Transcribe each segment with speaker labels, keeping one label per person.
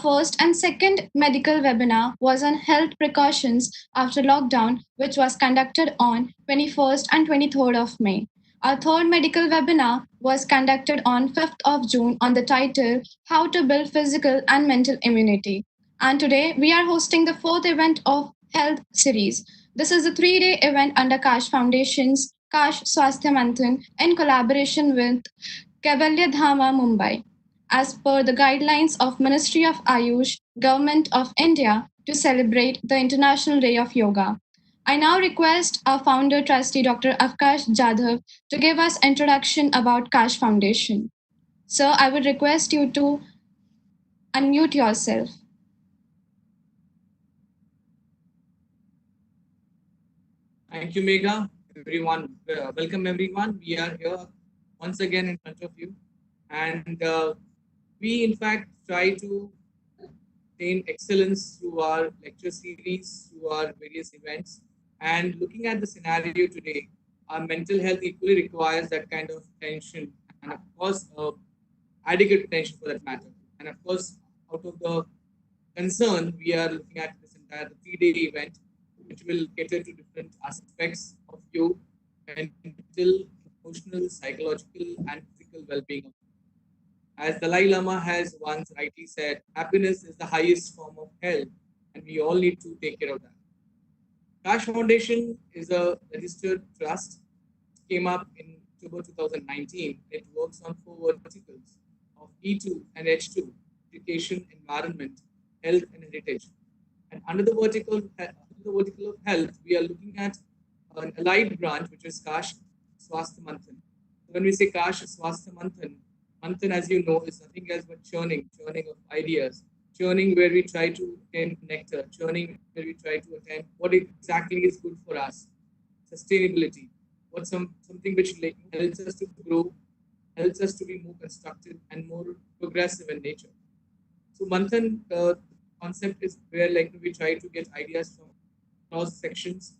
Speaker 1: first and second medical webinar was on health precautions after lockdown, which was conducted on 21st and 23rd of May. Our third medical webinar was conducted on 5th of June on the title How to Build Physical and Mental Immunity. And today we are hosting the fourth event of Health series. This is a 3-day event under Kaash Foundation's Kaash Swashtya Manthan in collaboration with Kaivalyadhama, Mumbai, as per the guidelines of Ministry of Ayush, Government of India, to celebrate the International Day of Yoga. I now request our founder trustee Dr. Avkash Jadhav to give us introduction about Kaash Foundation. Sir, I would request you to unmute yourself.
Speaker 2: Thank you, Megha. Everyone, welcome everyone. We are here once again in front of you, and we in fact try to attain excellence through our lecture series, through our various events. And looking at the scenario today, our mental health equally requires that kind of attention, and of course, adequate attention for that matter. And of course, out of the concern, we are looking at this entire 3-day event, which will cater to different aspects of you and mental, emotional, psychological, and physical well-being. As Dalai Lama has once rightly said, happiness is the highest form of health, and we all need to take care of that. Kaash Foundation is a registered trust. It came up in October 2019. It works on 4 verticals of E2 and H2: education, environment, health, and heritage. And under the vertical of health, we are looking at an allied branch, which is Kaash Swasthya Manthan. When we say Kaash Swasthya Manthan, Manthan, as you know, is nothing else but churning of ideas, churning where we try to attain nectar, churning where we try to attain what exactly is good for us, sustainability, something which helps us to grow, helps us to be more constructive and more progressive in nature. So Manthan, concept is where we try to get ideas from across sections,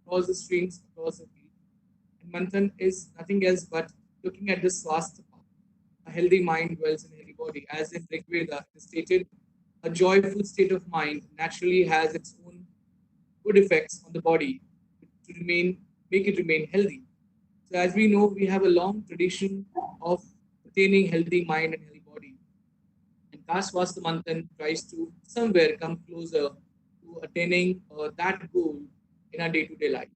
Speaker 2: across the streams, across the field. And Manthan is nothing else but looking at the swasthya part. A healthy mind dwells in a healthy body. As in Rigveda, it is stated, a joyful state of mind naturally has its own good effects on the body to make it remain healthy. So as we know, we have a long tradition of attaining healthy mind and healthy body. And Kaash Swasthya Manthan tries to somewhere come closer to attaining that goal in our day-to-day life.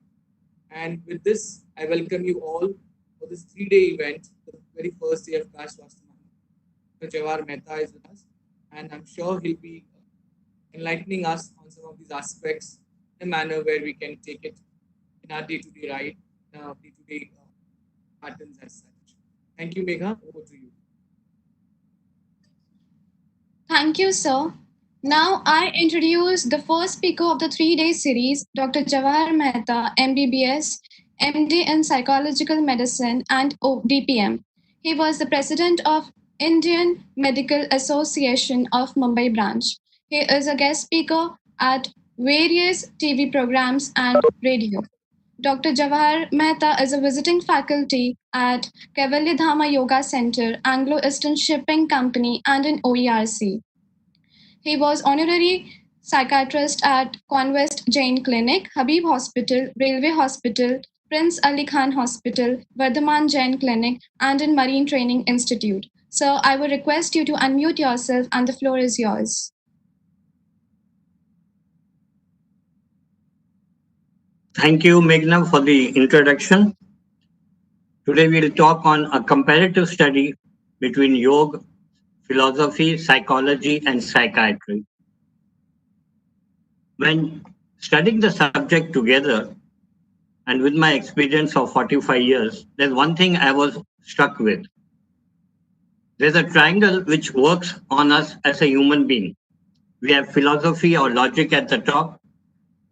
Speaker 2: And with this, I welcome you all for this 3-day event, the very first day of Kaash Swasthya Manthan. Dr. Jawahar Mehta is with us, and I'm sure he'll be enlightening us on some of these aspects in a manner where we can take it in our day-to-day ride, in our day-to-day patterns as such. Thank you, Megha. Over to you.
Speaker 1: Thank you, sir. Now I introduce the first speaker of the 3-day series, Dr. Jawahar Mehta, MBBS, MD in Psychological Medicine and DPM. He was the president of Indian Medical Association of Mumbai branch. He is a guest speaker at various TV programs and radio. Dr. Jawahar Mehta is a visiting faculty at Kaivalyadhama Yoga Center, Anglo-Eastern Shipping Company, and in OERC. He was honorary psychiatrist at Convest Jain Clinic, Habib Hospital, Railway Hospital, Prince Ali Khan Hospital, Vardhaman Jain Clinic, and in Marine Training Institute. Sir, I would request you to unmute yourself and the floor is yours.
Speaker 3: Thank you, Meghna, for the introduction. Today we'll talk on a comparative study between yoga, philosophy, psychology, and psychiatry. When studying the subject together, and with my experience of 45 years, there's one thing I was struck with. There's a triangle which works on us as a human being. We have philosophy or logic at the top,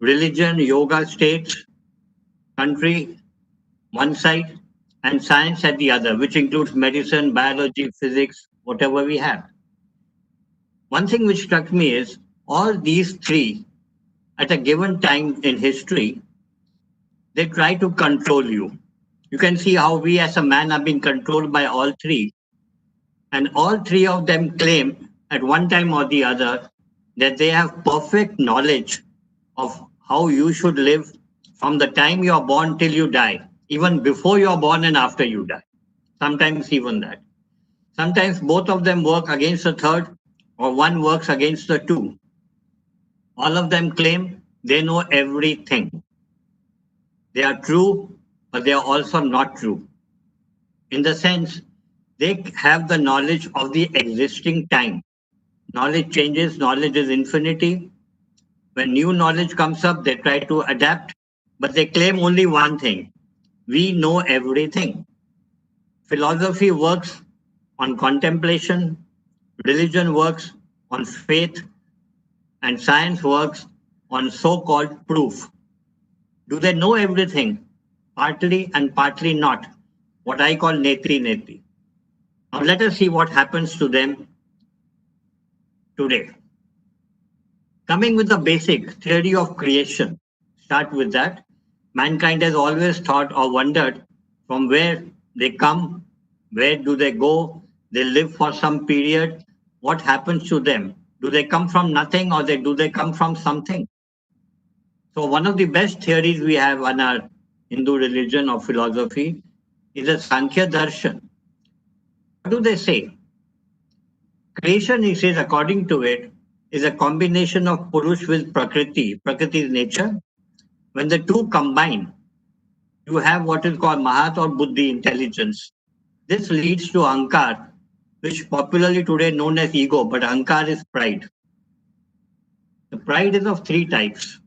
Speaker 3: religion, yoga, states, country, one side, and science at the other, which includes medicine, biology, physics, whatever we have. One thing which struck me is all these three, at a given time in history, they try to control you. You can see how we as a man are being controlled by all three. And all three of them claim at one time or the other that they have perfect knowledge of how you should live from the time you are born till you die, even before you are born and after you die. Sometimes even that. Sometimes both of them work against the third, or one works against the two. All of them claim they know everything. They are true, but they are also not true. In the sense, they have the knowledge of the existing time. Knowledge changes, knowledge is infinity. When new knowledge comes up, they try to adapt, but they claim only one thing: we know everything. Philosophy works on contemplation, religion works on faith, and science works on so called proof. Do they know everything? Partly and partly not. What I call neti neti. Now let us see what happens to them today. Coming with the basic theory of creation, start with that. Mankind has always thought or wondered from where they come, where do they go, they live for some period, what happens to them? Do they come from nothing or do they come from something? So one of the best theories we have in our Hindu religion or philosophy is a Sankhya Darshan. What do they say? Creation, he says, according to it, is a combination of Purush with Prakriti. Prakriti is nature. When the two combine, you have what is called Mahat or Buddhi, intelligence. This leads to Ahankar, which popularly today known as ego, but Ahankar is pride. The pride is of three types: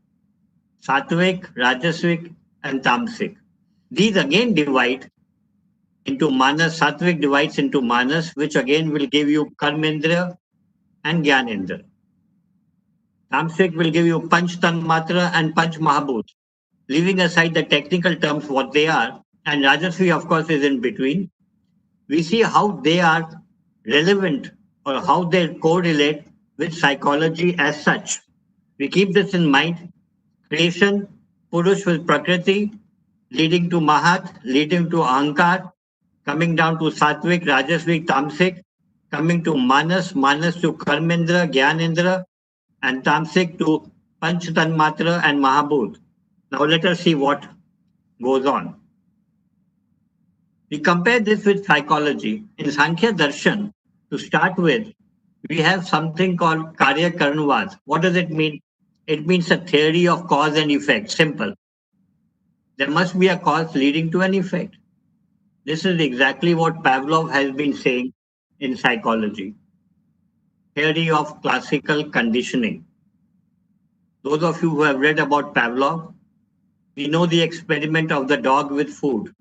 Speaker 3: Sattvic, Rajasic, and Tamasic. These again divide into Manas. Sattvic divides into Manas, which again will give you Karmendra and Gyanendra. Tamasic will give you Panch Tanmatra and Panch Mahabhut. Leaving aside the technical terms, what they are, and Rajasvi, of course, is in between, we see how they are relevant or how they correlate with psychology as such. We keep this in mind. Creation, Purush with Prakriti, leading to Mahat, leading to Ahankar, coming down to Sattvic, Rajasvik, Tamasic, coming to Manas, Manas to Karmendra, Gyanendra, and Tamasic to Panch Tanmatra and Mahabhut. Now let us see what goes on. We compare this with psychology. In Sankhya Darshan, to start with, we have something called Karya Karanvad. What does it mean? It means a theory of cause and effect. Simple. There must be a cause leading to an effect. This is exactly what Pavlov has been saying in psychology. Theory of classical conditioning. Those of you who have read about Pavlov, we know the experiment of the dog with food.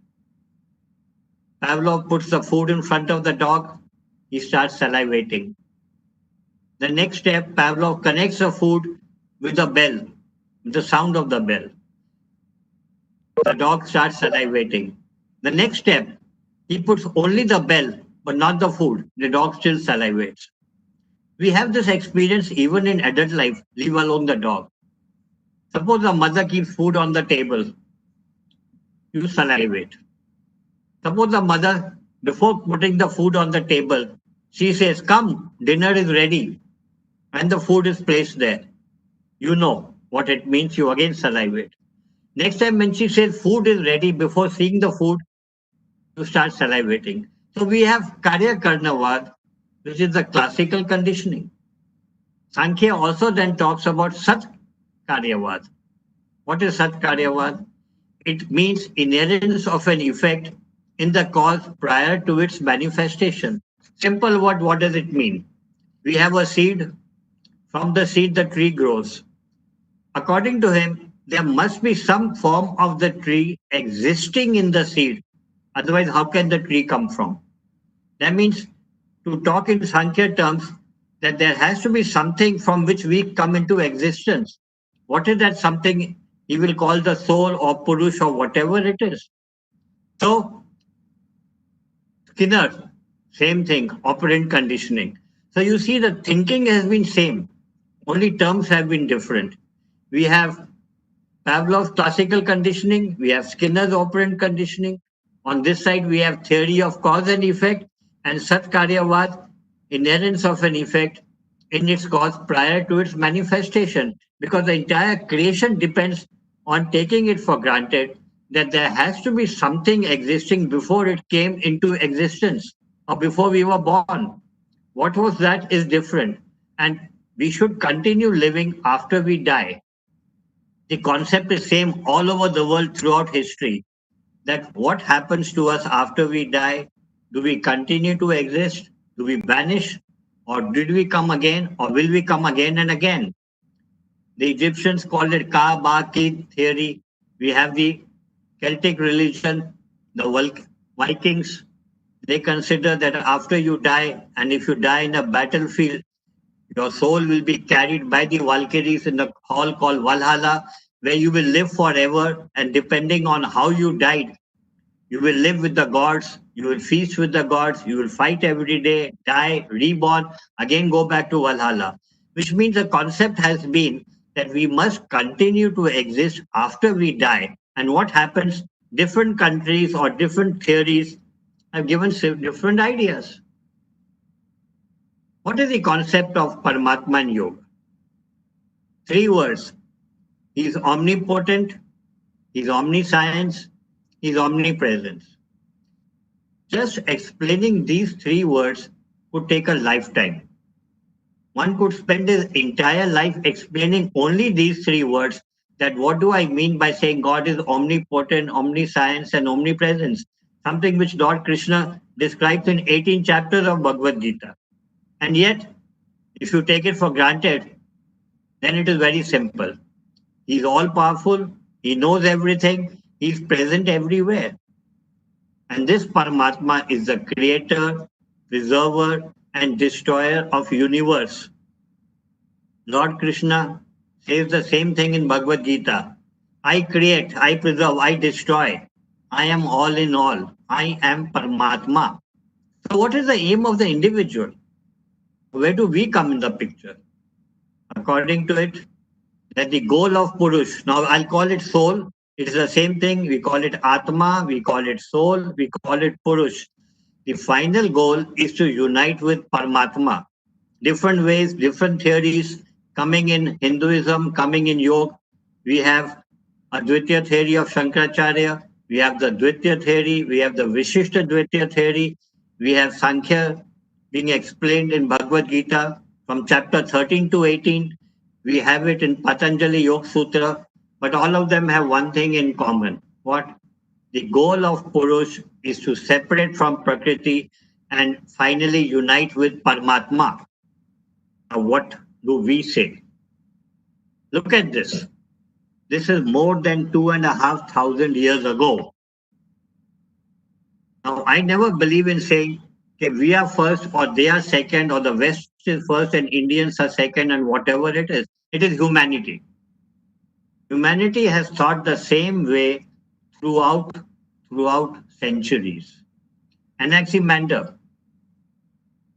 Speaker 3: Pavlov puts the food in front of the dog, he starts salivating. The next step, Pavlov connects the food with the bell, with the sound of the bell. The dog starts salivating. The next step, he puts only the bell, but not the food. The dog still salivates. We have this experience even in adult life, leave alone the dog. Suppose a mother keeps food on the table, you salivate. Suppose the mother, before putting the food on the table, she says, "Come, dinner is ready," and the food is placed there. You know what it means, you again salivate. Next time when she says food is ready, before seeing the food, you start salivating. So we have Karya Karnavad, which is the classical conditioning. Sankhya also then talks about Sat Karyavad. What is Sat Karyavad? It means inherence of an effect in the cause prior to its manifestation. Simple word, what does it mean? We have a seed. From the seed, the tree grows. According to him, there must be some form of the tree existing in the seed. Otherwise, how can the tree come from? That means, to talk in Sankhya terms, that there has to be something from which we come into existence. What is that something? He will call the soul or Purush or whatever it is. So, Skinner, same thing, operant conditioning. So you see the thinking has been same, only terms have been different. We have Pavlov's classical conditioning, we have Skinner's operant conditioning. On this side, we have theory of cause and effect and Sat Karyavad, inherence of an effect in its cause prior to its manifestation, because the entire creation depends on taking it for granted that there has to be something existing before it came into existence or before we were born. What was that is different, and we should continue living after we die. The concept is same all over the world throughout history, that what happens to us after we die? Do we continue to exist? Do we vanish? Or did we come again? Or will we come again and again? The Egyptians called it Ka-Ba-Ki theory. We have the Celtic religion, the Vikings. They consider that after you die, and if you die in a battlefield, your soul will be carried by the Valkyries in the hall called Valhalla, where you will live forever. And depending on how you died, you will live with the gods, you will feast with the gods, you will fight every day, die, reborn, again go back to Valhalla. Which means the concept has been that we must continue to exist after we die. And what happens? Different countries or different theories have given different ideas. What is the concept of Paramatma in yoga? Three words. He is omnipotent, he is omniscience, he is omnipresence. Just explaining these three words could take a lifetime. One could spend his entire life explaining only these three words, that what do I mean by saying God is omnipotent, omniscience, and omnipresence, something which Lord Krishna describes in 18 chapters of Bhagavad Gita. And yet, if you take it for granted, then it is very simple. He's all powerful, he knows everything, he's present everywhere. And this Paramatma is the creator, preserver, and destroyer of universe. Lord Krishna says the same thing in Bhagavad Gita. I create, I preserve, I destroy. I am all in all. I am Paramatma. So what is the aim of the individual? Where do we come in the picture? According to it, that the goal of Purush, now I'll call it soul, it is the same thing. We call it Atma, we call it soul, we call it Purush. The final goal is to unite with Paramatma. Different ways, different theories coming in Hinduism, coming in Yoga. We have a Dvitiya theory of Shankaracharya, we have the Dvitiya theory, we have the Vishishta Dvitiya theory, we have Sankhya being explained in Bhagavad Gita from chapter 13 to 18. We have it in Patanjali Yoga Sutra, but all of them have one thing in common. What? The goal of Purush is to separate from Prakriti and finally unite with Paramatma. Now, what do we say? Look at this. This is more than 2,500 years ago. Now, I never believe in saying, okay, we are first or they are second or the West is first and Indians are second and whatever it is. It is humanity. Humanity has thought the same way throughout centuries. Anaximander,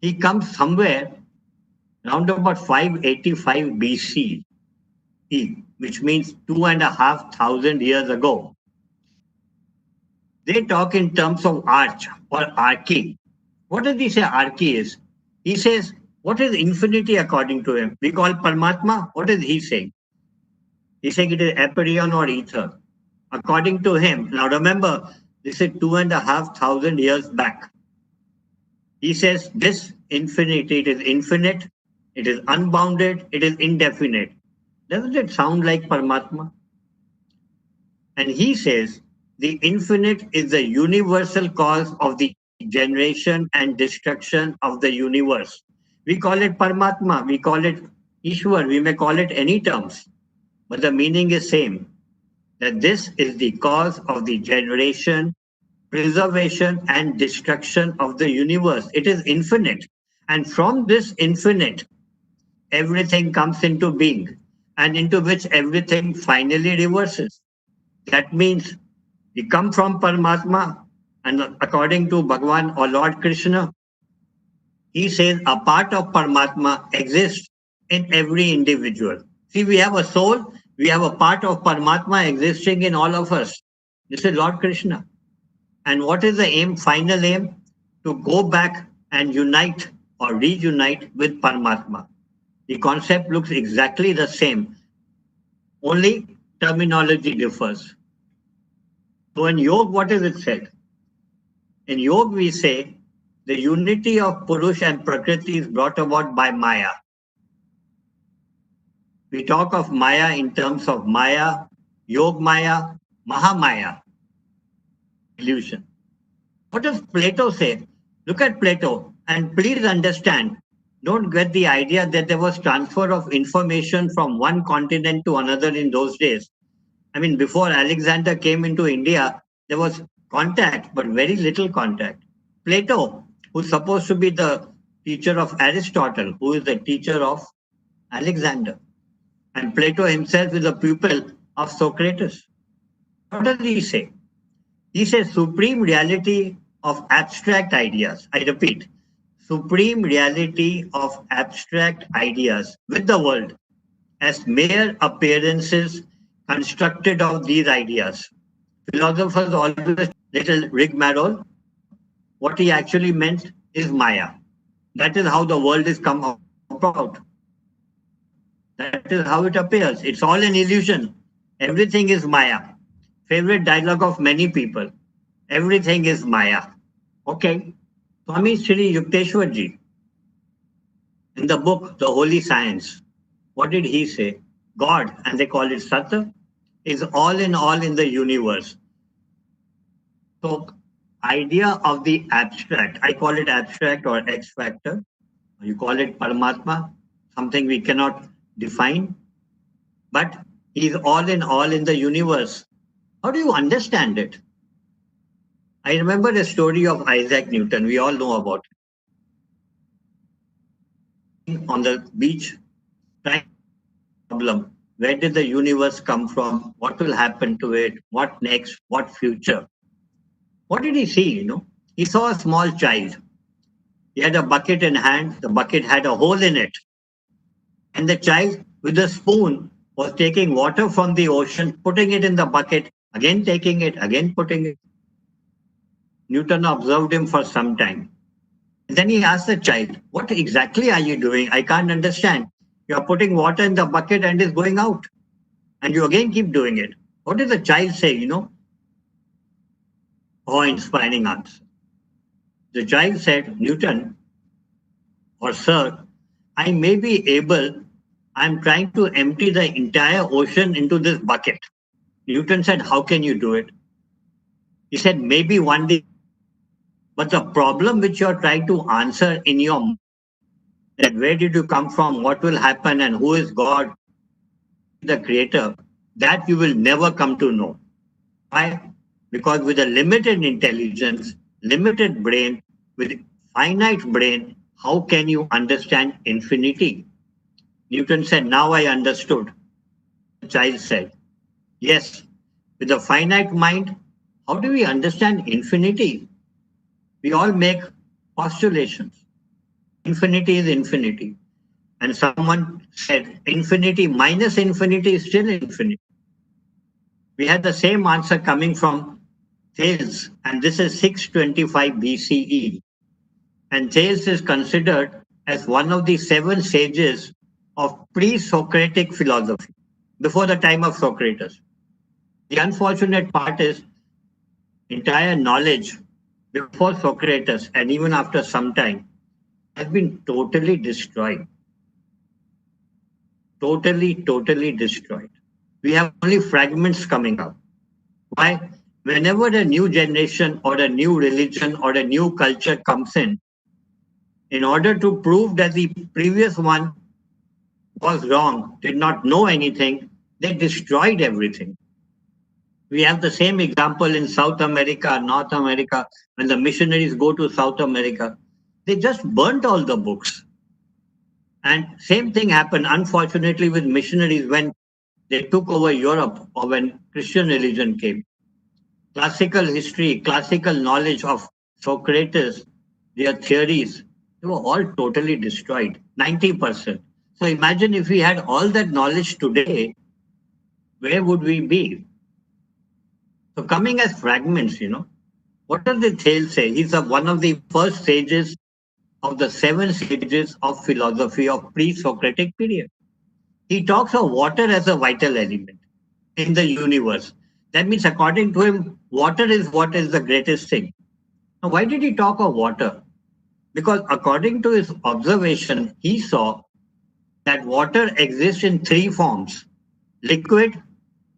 Speaker 3: he comes somewhere around about 585 BC, which means 2,500 years ago. They talk in terms of arch or arche. What does he say arche is? He says, what is infinity according to him? We call Paramatma. What is he saying? He's saying it is aperion or ether. According to him, now remember, this is 2,500 years back. He says this infinity, it is infinite, it is unbounded, it is indefinite. Doesn't it sound like Paramatma? And he says the infinite is the universal cause of the generation and destruction of the universe. We call it Paramatma, we call it Ishwar, we may call it any terms, but the meaning is same, that this is the cause of the generation, preservation, and destruction of the universe. It is infinite. And from this infinite, everything comes into being, and into which everything finally reverses. That means we come from Paramatma, and according to Bhagavan or Lord Krishna, he says a part of Paramatma exists in every individual. See, we have a soul, we have a part of Paramatma existing in all of us. This is Lord Krishna. And what is the aim, final aim? To go back and unite or reunite with Paramatma. The concept looks exactly the same, only terminology differs. So in yoga, what is it said? In yoga, we say the unity of Purush and Prakriti is brought about by Maya. We talk of Maya in terms of Maya, Yog Maya, Mahamaya, illusion. What does Plato say? Look at Plato and please understand, don't get the idea that there was transfer of information from one continent to another in those days. I mean, before Alexander came into India, there was contact, but very little contact. Plato, who's supposed to be the teacher of Aristotle, who is the teacher of Alexander. And Plato himself is a pupil of Socrates. What does he say? He says supreme reality of abstract ideas. I repeat, supreme reality of abstract ideas with the world as mere appearances constructed of these ideas. Philosophers always little rigmarole. What he actually meant is Maya. That is how the world is come about. That is how it appears. It's all an illusion. Everything is Maya. Favorite dialogue of many people. Everything is Maya. Okay. Swami Sri Yukteswarji, in the book The Holy Science, what did he say? God, and they call it Sat, is all in the universe. So, idea of the abstract, I call it abstract or X factor. You call it Paramatma, something we cannot define, but he's all in the universe. How do you understand it? I remember the story of Isaac Newton. We all know about it. On the beach, trying problem. Where did the universe come from? What will happen to it? What next? What future? What did he see? He saw a small child. He had a bucket in hand. The bucket had a hole in it. And the child with a spoon was taking water from the ocean, putting it in the bucket, again taking it, again putting it. Newton observed him for some time. And then he asked the child, what exactly are you doing? I can't understand. You're putting water in the bucket and it's going out. And you again keep doing it. What did the child say, Awe-inspiring answer. The child said, Newton, or sir, I may be able, I'm trying to empty the entire ocean into this bucket. Newton said, how can you do it? He said, maybe one day. But the problem which you're trying to answer in your mind, that where did you come from, what will happen, and who is God, the creator, that you will never come to know. Why? Because with a limited intelligence, limited brain, with finite brain, how can you understand infinity? Newton said, now I understood. The child said, yes, with a finite mind, how do we understand infinity? We all make postulations. Infinity is infinity. And someone said, infinity minus infinity is still infinity. We had the same answer coming from Thales, and this is 625 BCE. And Thales is considered as one of the 7 sages of pre-Socratic philosophy, before the time of Socrates. The unfortunate part is entire knowledge before Socrates and even after some time has been totally destroyed. Totally destroyed. We have only fragments coming up. Why? Whenever a new generation or a new religion or a new culture comes in order to prove that the previous one was wrong, did not know anything, they destroyed everything. We have the same example in South America, North America. When the missionaries go to South America, they just burnt all the books. And same thing happened, unfortunately, with missionaries when they took over Europe or when Christian religion came. Classical history, classical knowledge of Socrates, their theories, they were all totally destroyed, 90%. So imagine if we had all that knowledge today, where would we be? So coming as fragments, what does the Thales say? He's one of the first sages of the 7 stages of philosophy of pre-Socratic period. He talks of water as a vital element in the universe. That means, according to him, water is what is the greatest thing. Now, why did he talk of water? Because according to his observation, he saw that water exists in 3 forms: liquid,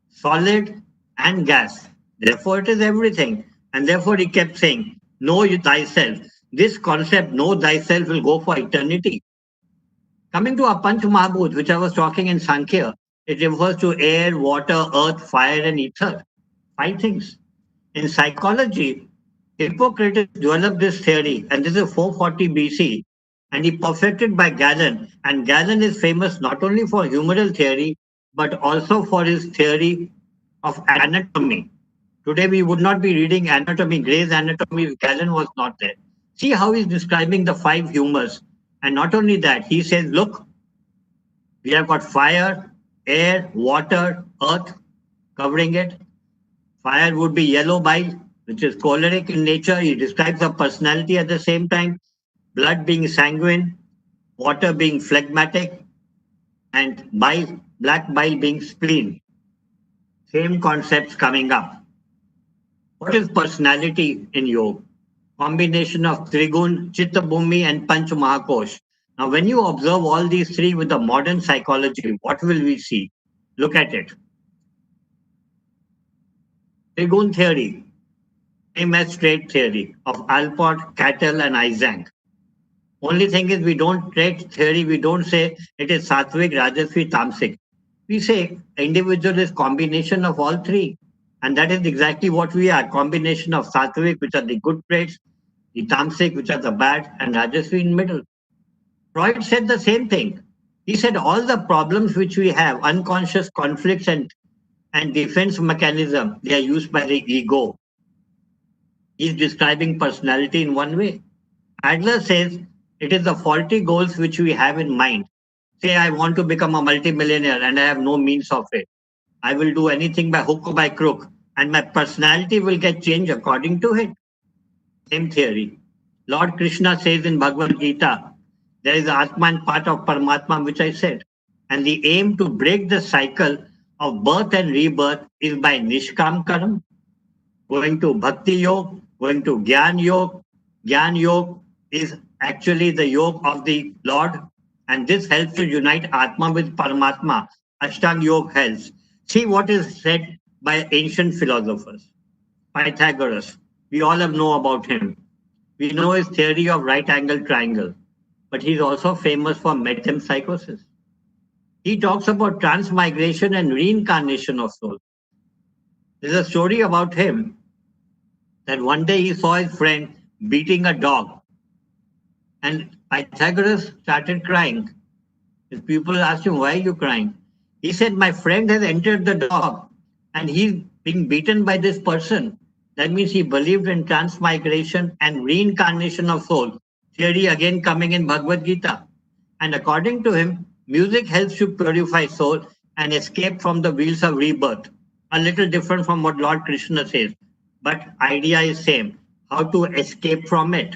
Speaker 3: solid, and gas. Therefore, it is everything. And therefore, he kept saying, know thyself. This concept, know thyself, will go for eternity. Coming to our Panch Mahabhut, which I was talking in Sankhya, it refers to air, water, earth, fire, and ether. 5 things. In psychology, Hippocrates developed this theory, and this is 440 BC, and he perfected by Galen. And Galen is famous not only for humoral theory, but also for his theory of anatomy. Today, we would not be reading anatomy, Gray's Anatomy, if Galen was not there. See how he's describing the 5 humors. And not only that, he says, look, we have got fire, air, water, earth covering it. Fire would be yellow bile, which is choleric in nature. He describes a personality at the same time. Blood being sanguine, water being phlegmatic, and bile, black bile being spleen. Same concepts coming up. What is personality in yoga? Combination of Trigun, Chitta Bhumi, and Panch Mahakosh. Now, when you observe all these 3 with the modern psychology, what will we see? Look at it. Trigun theory, same as trait theory of Alport, Cattell, and Eysenck. Only thing is, we don't trait theory, we don't say it is Sattvic, Rajasvi, Tamasic. We say individual is combination of all 3. And that is exactly what we are, combination of Sattvic, which are the good traits, the Tamasic, which are the bad, and Rajasvi in middle. Freud said the same thing. He said all the problems which we have, unconscious conflicts and defense mechanism, they are used by the ego. He's describing personality in one way. Adler says it is the faulty goals which we have in mind. Say, I want to become a multimillionaire and I have no means of it. I will do anything by hook or by crook, and my personality will get changed according to it. Same theory. Lord Krishna says in Bhagavad Gita, there is Atman part of Paramatma, which I said. And the aim to break the cycle of birth and rebirth is by Nishkam Karam, going to Bhakti Yoga, going to Gyan Yoga. Gyan Yoga is actually the yoga of the Lord, and this helps to unite Atma with Paramatma. Ashtang Yoga helps. See what is said by ancient philosophers. Pythagoras, we all know about him. We know his theory of right angle triangle, but he's also famous for metempsychosis. He talks about transmigration and reincarnation of soul. There's a story about him that one day he saw his friend beating a dog, and Pythagoras started crying. His people asked him, why are you crying? He said, my friend has entered the dog and he's being beaten by this person. That means he believed in transmigration and reincarnation of soul. Theory again coming in Bhagavad Gita. And according to him, music helps you purify soul and escape from the wheels of rebirth. A little different from what Lord Krishna says, but idea is same, how to escape from it.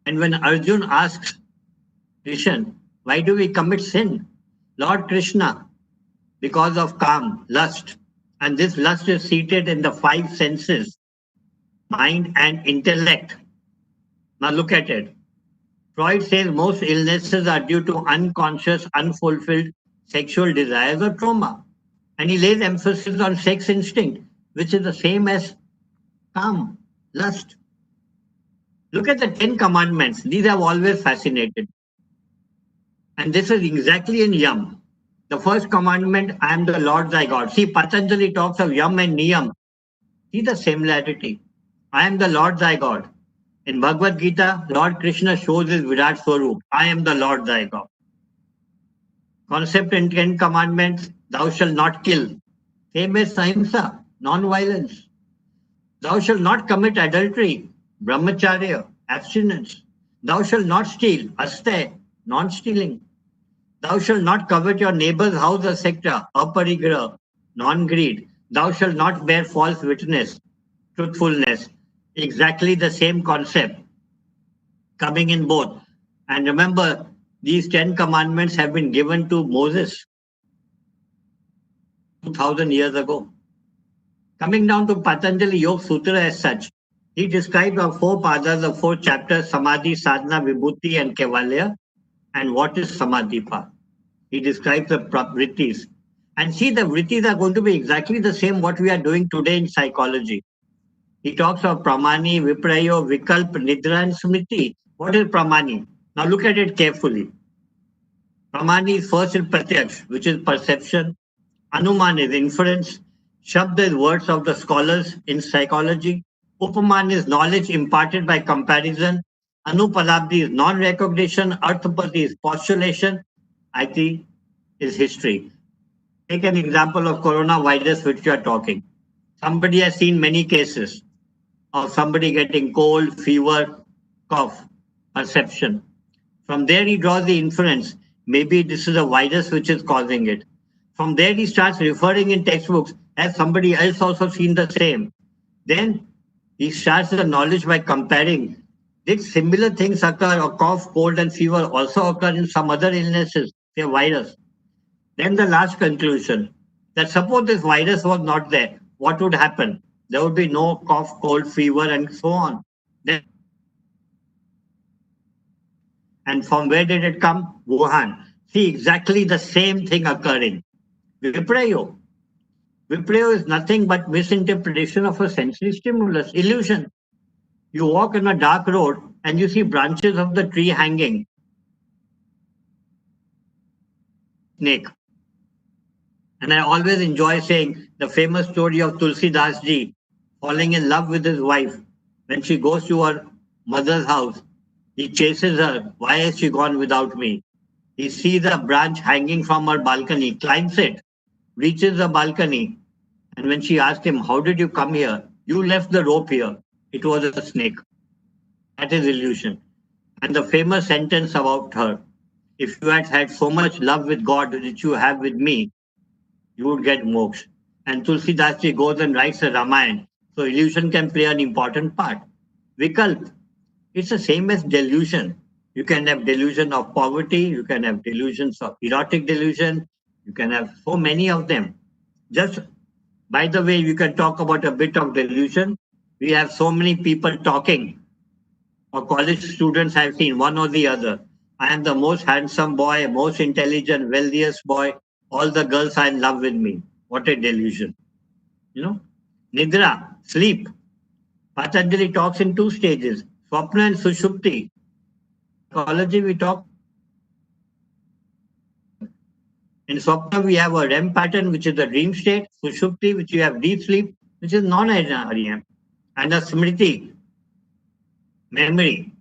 Speaker 3: And when Arjun asks Krishna, why do we commit sin? Lord Krishna, because of calm, lust. And this lust is seated in the 5 senses, mind and intellect. Now look at it. Freud says most illnesses are due to unconscious, unfulfilled sexual desires or trauma. And he lays emphasis on sex instinct, which is the same as calm, lust. Look at the 10 commandments. These have always fascinated. And this is exactly in Yam. The first commandment, I am the Lord thy God. See, Patanjali talks of Yam and Niyam. See the similarity. I am the Lord thy God. In Bhagavad Gita, Lord Krishna shows his Virat Swarup. I am the Lord thy God. Concept in 10 commandments, thou shalt not kill. Same as Ahimsa, non-violence. Thou shalt not commit adultery, brahmacharya, abstinence. Thou shalt not steal, astay, non-stealing. Thou shalt not covet your neighbor's house, etc., aparigraha, non-greed. Thou shalt not bear false witness, truthfulness. Exactly the same concept coming in both And remember, these 10 commandments have been given to Moses 2000 years ago. Coming down to Patanjali Yoga Sutra as such, he described our four padas, the four chapters, Samadhi, Sadhana, Vibhuti, and Kaivalya. And what is Samadhipa? He describes the vrittis. And see, the vrittis are going to be exactly the same what we are doing today in psychology. He talks of Pramani, Viprayo, Vikalp, Nidra, and Smriti. What is Pramani? Now look at it carefully. Pramani is first in Pratyaksh, which is perception. Anuman is inference. Shabd is words of the scholars in psychology. Upaman is knowledge imparted by comparison. Anupalabdhi is non-recognition. Arthapati is postulation. IT is history. Take an example of coronavirus which you are talking. Somebody has seen many cases of somebody getting cold, fever, cough, perception. From there, he draws the inference. Maybe this is a virus which is causing it. From there, he starts referring in textbooks. Has somebody else also seen the same? Then he starts the knowledge by comparing. Did similar things occur, or cough, cold, and fever also occur in some other illnesses, say virus? Then the last conclusion that suppose this virus was not there, what would happen? There would be no cough, cold, fever, and so on. Then and from where did it come? Wuhan. See exactly the same thing occurring. Viprayo. Viprayo is nothing but misinterpretation of a sensory stimulus, illusion. You walk on a dark road and you see branches of the tree hanging. Snake. And I always enjoy saying the famous story of Tulsi Das ji falling in love with his wife. When she goes to her mother's house, he chases her. Why has she gone without me? He sees a branch hanging from her balcony, climbs it, reaches the balcony. And when she asked him, how did you come here? You left the rope here. It was a snake. That is illusion. And the famous sentence about her, if you had had so much love with God that you have with me, you would get moksha. And Tulsidas ji goes and writes a Ramayana. So illusion can play an important part. Vikalp, it's the same as delusion. You can have delusion of poverty, you can have delusions of erotic delusion, you can have so many of them. Just by the way, we can talk about a bit of delusion. We have so many people talking, or college students have seen one or the other. I am the most handsome boy, most intelligent, wealthiest boy. All the girls are in love with me. What a delusion. You know? Nidra, sleep. Patanjali talks in two stages, Swapna and Sushupti. Psychology, we talk. In Swapna, we have a REM pattern, which is the dream state. Sushupti, which you have deep sleep, which is non-REM. And a Smriti, memory.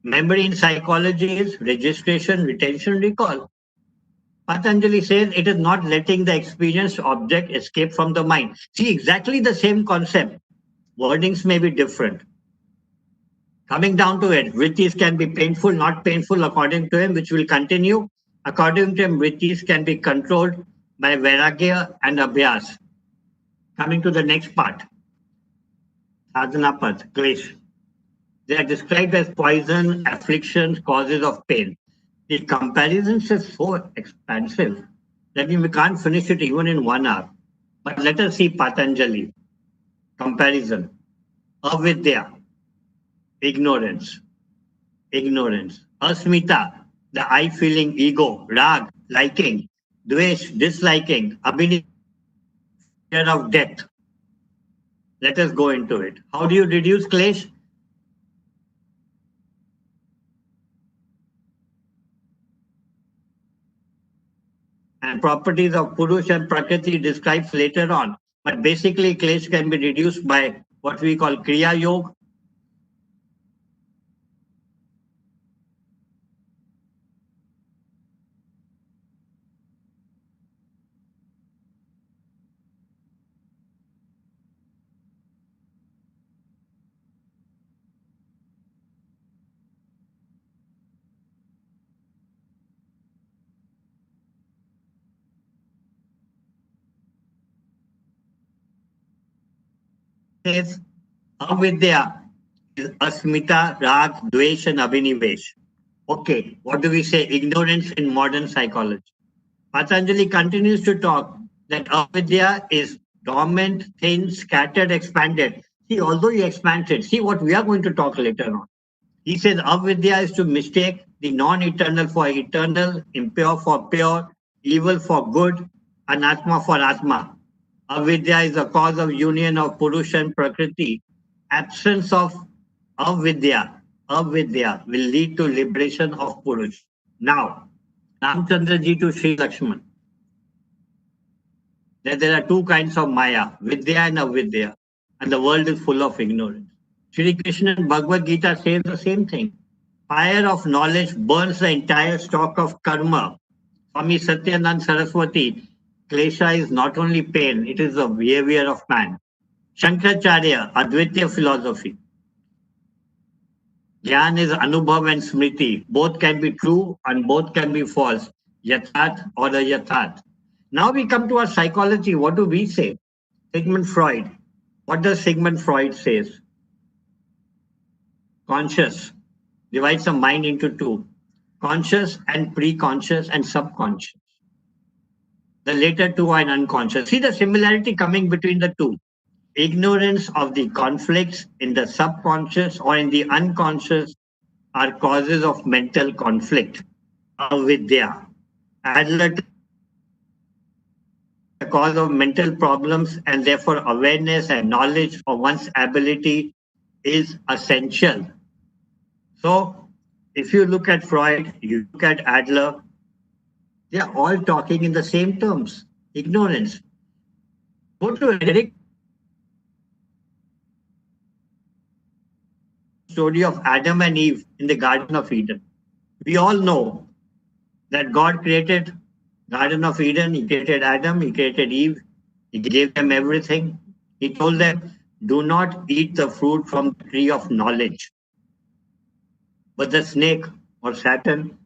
Speaker 3: Memory in psychology is registration, retention, recall. Patanjali says it is not letting the experienced object escape from the mind. See, exactly the same concept. Wordings may be different. Coming down to it, vrittis can be painful, not painful according to him, which will continue. According to him, vrittis can be controlled by vairagya and abhyas. Coming to the next part, sadhana path, klesh. They are described as poison, afflictions, causes of pain. The comparisons is so expansive that we can't finish it even in 1 hour. But let us see Patanjali. Comparison. Avidya, ignorance. Ignorance. Asmita, the I feeling, ego. Rag, liking. Dvesh, disliking. Abhinivesha, fear of death. Let us go into it. How do you reduce klesh? And properties of Purush and Prakriti describes later on. But basically, klesh can be reduced by what we call Kriya Yoga. Says avidya is asmita, rag, dvesh, and abhinivesh. Okay, what do we say? Ignorance in modern psychology. Patanjali continues to talk that avidya is dormant, thin, scattered, expanded. See, although he expands it, see what we are going to talk later on. He says avidya is to mistake the non-eternal for eternal, impure for pure, evil for good, anatma for atma. Avidya is the cause of union of Purush and Prakriti. Absence of avidya will lead to liberation of Purush. Now, Ramchandra ji to Sri Lakshman. That there are two kinds of Maya, Vidya and Avidya, and the world is full of ignorance. Sri Krishna and Bhagavad Gita says the same thing. Fire of knowledge burns the entire stock of karma. Swami Satyanand Saraswati, klesha is not only pain, it is the behavior of man. Shankaracharya, Advaita philosophy. Jnana is Anubhav and Smriti. Both can be true and both can be false. Yathat or Ayathat. Now we come to our psychology. What do we say? Sigmund Freud. What does Sigmund Freud say? Conscious divides the mind into two. Conscious and pre-conscious and subconscious. The later two are unconscious. See the similarity coming between the two. Ignorance of the conflicts in the subconscious or in the unconscious are causes of mental conflict. Avidya. Adler, the cause of mental problems, and therefore awareness and knowledge of one's ability is essential. So, if you look at Freud, you look at Adler, they are all talking in the same terms. Ignorance. Go to Eric. Story of Adam and Eve in the Garden of Eden. We all know that God created Garden of Eden, He created Adam, He created Eve, He gave them everything. He told them, do not eat the fruit from the tree of knowledge. But the snake or Satan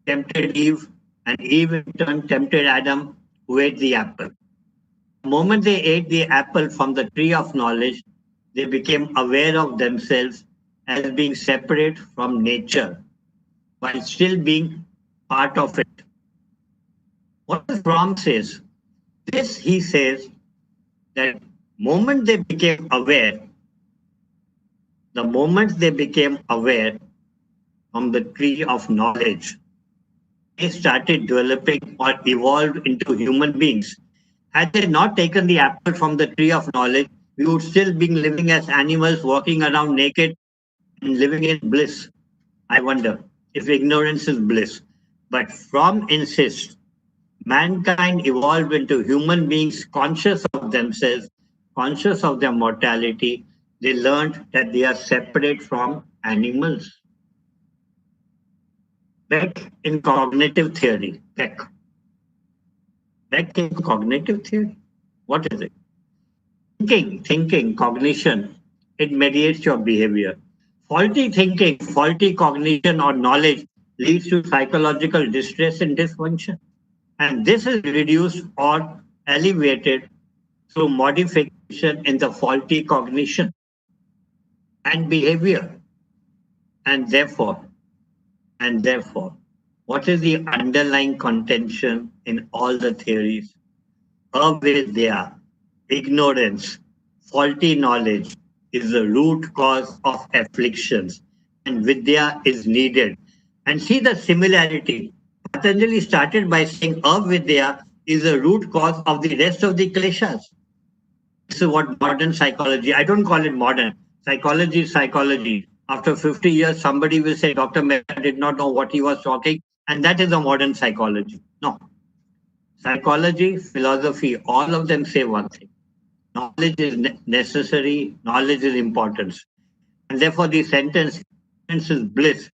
Speaker 3: tempted Eve, and Eve in turn tempted Adam, who ate the apple. The moment they ate the apple from the tree of knowledge, they became aware of themselves as being separate from nature, while still being part of it. What does Fromm says? This he says that moment they became aware, the moment they became aware from the tree of knowledge, they started developing or evolved into human beings. Had they not taken the apple from the tree of knowledge, we would still be living as animals, walking around naked and living in bliss. I wonder if ignorance is bliss. But Fromm insists mankind evolved into human beings conscious of themselves, conscious of their mortality. They learned that they are separate from animals. Beck in cognitive theory. Beck in cognitive theory. What is it? Thinking, cognition, it mediates your behavior. Faulty thinking, faulty cognition or knowledge leads to psychological distress and dysfunction. And this is reduced or alleviated through modification in the faulty cognition and behavior. And therefore, what is the underlying contention in all the theories? Avidya, ignorance, faulty knowledge is the root cause of afflictions, and Vidya is needed. And see the similarity. Patanjali started by saying avidya is the root cause of the rest of the kleshas. This is what modern psychology, I don't call it modern. Psychology is psychology. After 50 years, somebody will say Dr. Mehta did not know what he was talking, and that is a modern psychology. No. Psychology, philosophy, all of them say one thing. Knowledge is necessary, knowledge is important. And therefore the sentence is bliss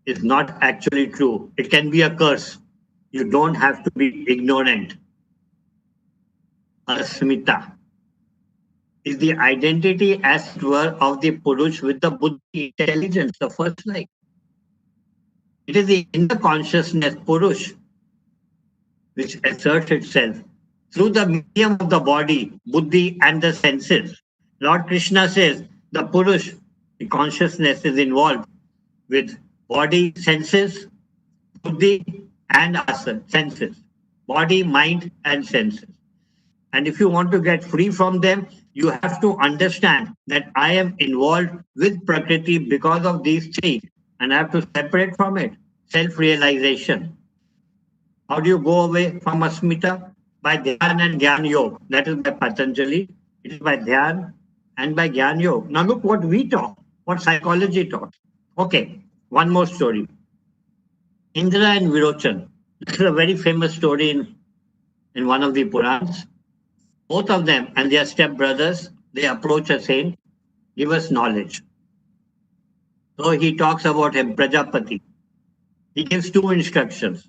Speaker 3: is not actually true. It can be a curse. You don't have to be ignorant. Asmita is the identity, as it were, of the Purush with the Buddhi, intelligence, the first life. It is the inner consciousness, Purush, which asserts itself through the medium of the body, Buddhi, and the senses. Lord Krishna says the Purush, the consciousness, is involved with body, senses, buddhi, and asa, senses. Body, mind, and senses. And if you want to get free from them, you have to understand that I am involved with Prakriti because of these three, and I have to separate from it. Self realization. How do you go away from Asmita? By Dhyan and Gyan Yoga. That is by Patanjali. It is by Dhyan and by Gyan Yoga. Now look what we taught, what psychology taught. Okay, one more story. Indra and Virochan. This is a very famous story in one of the Purans. Both of them and their stepbrothers, they approach a saint, give us knowledge. So he talks about him, Prajapati. He gives two instructions.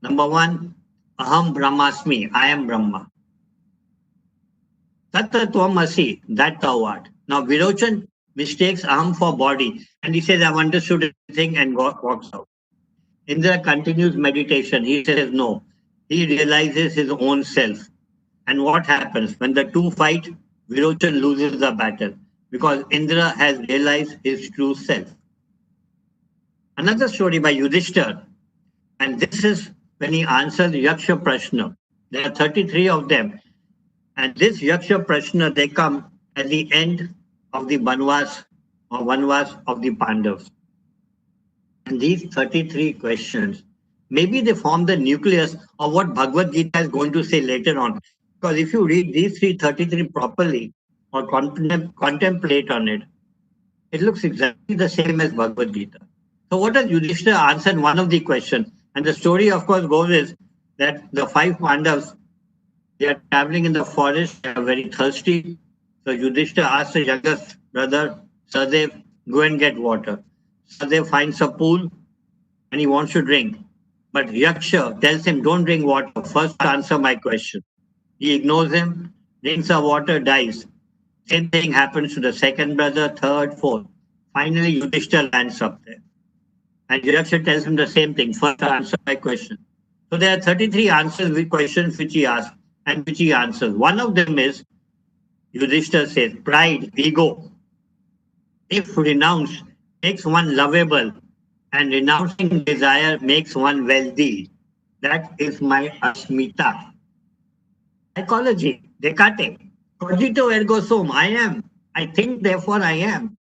Speaker 3: Number one, Aham Brahmasmi, I am Brahma. Tatta Twamasi, that thou art. Now Virochan mistakes Aham for body and he says, I've understood everything and walks out. Indra continues meditation. He says, no. He realizes his own self. And what happens? When the two fight, Virochan loses the battle because Indra has realized his true self. Another story by Yudhishthir, and this is when he answers Yaksha Prashna. There are 33 of them. And this Yaksha Prashna, they come at the end of the Banvas or Vanvas of the Pandavas. And these 33 questions, maybe they form the nucleus of what Bhagavad Gita is going to say later on. Because if you read these 33 properly or contemplate on it, it looks exactly the same as Bhagavad Gita. So what does Yudhishthira answer in one of the questions? And the story, of course, goes is that the 5 Pandavas, they are traveling in the forest, they are very thirsty. So Yudhishthira asks the youngest brother, Sadev, go and get water. Sadev finds a pool and he wants to drink. But Yaksha tells him, don't drink water, first answer my question. He ignores him, drinks the water, dies. Same thing happens to the second brother, third, fourth. Finally, Yudhishthira lands up there. And Yaksha tells him the same thing, first answer my question. So there are 33 answers with questions which he asks and which he answers. One of them is, Yudhishthira says, pride, ego. If renounced, makes one lovable, and renouncing desire makes one wealthy. That is my Asmita. Psychology, Descartes. Cogito ergo sum, I am. I think, therefore I am.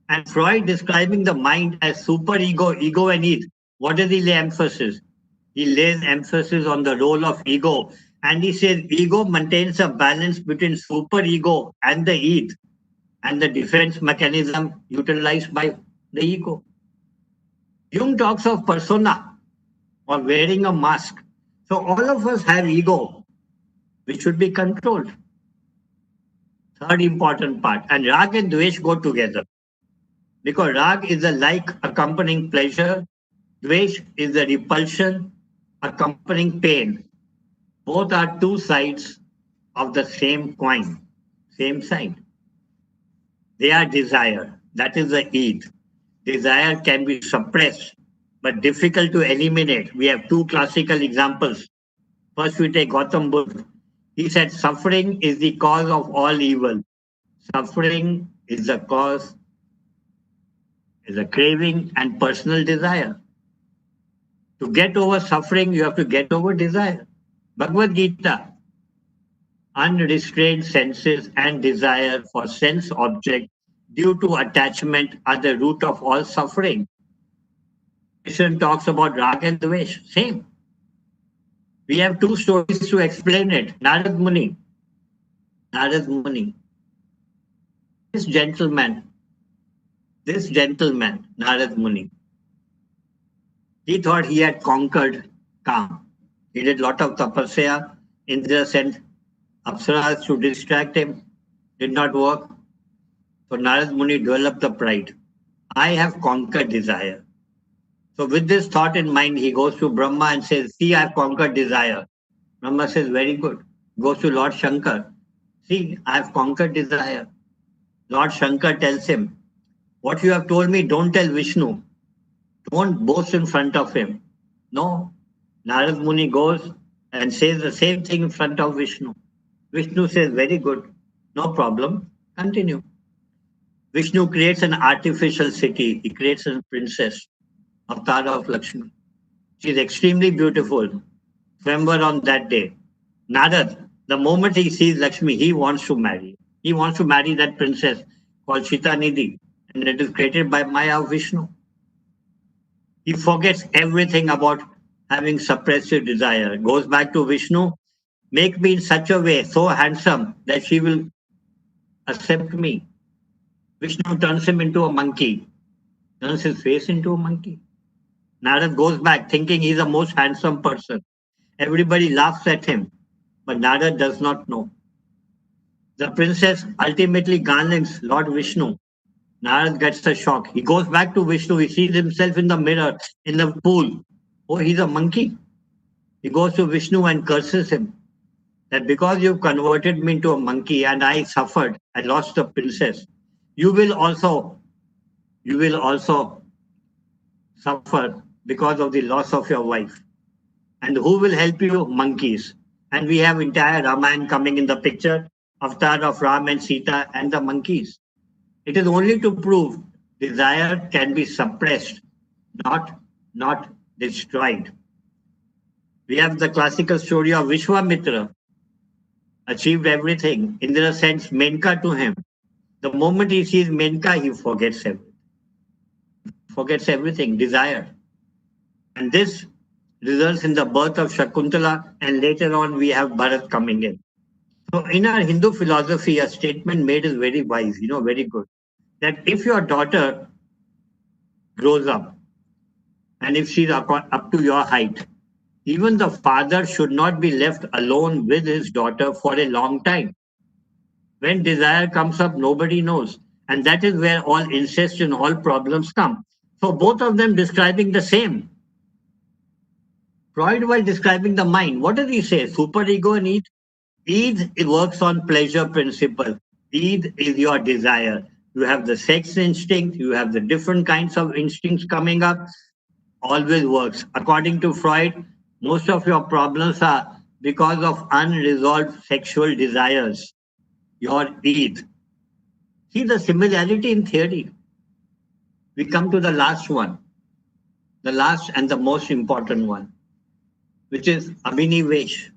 Speaker 3: And Freud describing the mind as superego, ego and id. What does he lay emphasis? He lays emphasis on the role of ego. And he says ego maintains a balance between superego and the id, and the defense mechanism utilized by the ego. Jung talks of persona or wearing a mask. So all of us have ego, which should be controlled. Third important part. And rag and dvesh go together. Because rag is the like accompanying pleasure, dvesh is the repulsion accompanying pain. Both are two sides of the same coin, same side. They are desire. That is the id. Desire can be suppressed, but difficult to eliminate. We have two classical examples. First, we take Gautam Buddha. He said, suffering is the cause of all evil. Suffering is the cause, is a craving and personal desire. To get over suffering, you have to get over desire. Bhagavad Gita, unrestrained senses and desire for sense object due to attachment are the root of all suffering. Krishna talks about rag and dvesh, same. We have two stories to explain it. Narad Muni. This gentleman, Narad Muni, he thought he had conquered Kam. He did a lot of tapasya. Indra sent apsaras to distract him. Did not work. So Narad Muni developed the pride. I have conquered desire. So with this thought in mind, he goes to Brahma and says, see, I have conquered desire. Brahma says, very good. Goes to Lord Shankar. See, I have conquered desire. Lord Shankar tells him, what you have told me, don't tell Vishnu. Don't boast in front of him. No. Narad Muni goes and says the same thing in front of Vishnu. Vishnu says, very good. No problem. Continue. Vishnu creates an artificial city. He creates a princess. avatar of Lakshmi. She is extremely beautiful. Swamvar on that day. Narad, the moment he sees Lakshmi, he wants to marry. He wants to marry that princess called Shitanidhi, and it is created by Maya of Vishnu. He forgets everything about having suppressed his desire, goes back to Vishnu, make me in such a way, so handsome, that she will accept me. Vishnu turns him into a monkey, turns his face into a monkey. Narad goes back thinking he's the most handsome person. Everybody laughs at him, but Narad does not know. The princess ultimately garlands Lord Vishnu. Narad gets a shock. He goes back to Vishnu. He sees himself in the mirror, in the pool. Oh, he's a monkey. He goes to Vishnu and curses him that because you've converted me into a monkey and I suffered, I lost the princess. You will also suffer because of the loss of your wife. And who will help you? Monkeys. And we have entire Ramayana coming in the picture, avatar of Ram and Sita and the monkeys. It is only to prove desire can be suppressed, not destroyed. We have the classical story of Vishwamitra, achieved everything. Indra sends Menka to him. The moment he sees Menka, he forgets everything, desire. And this results in the birth of Shakuntala, and later on we have Bharat coming in. So in our Hindu philosophy, a statement made is very wise, very good. That if your daughter grows up and if she's up to your height, even the father should not be left alone with his daughter for a long time. When desire comes up, nobody knows. And that is where all incest and all problems come. So both of them describing the same. Freud, while describing the mind, what does he say? Superego and Id? Id, it works on pleasure principle. Id is your desire. You have the sex instinct, you have the different kinds of instincts coming up, always works. According to Freud, most of your problems are because of unresolved sexual desires, your id. See the similarity in theory. We come to the last one, the last and the most important one, which is Abhinivesh.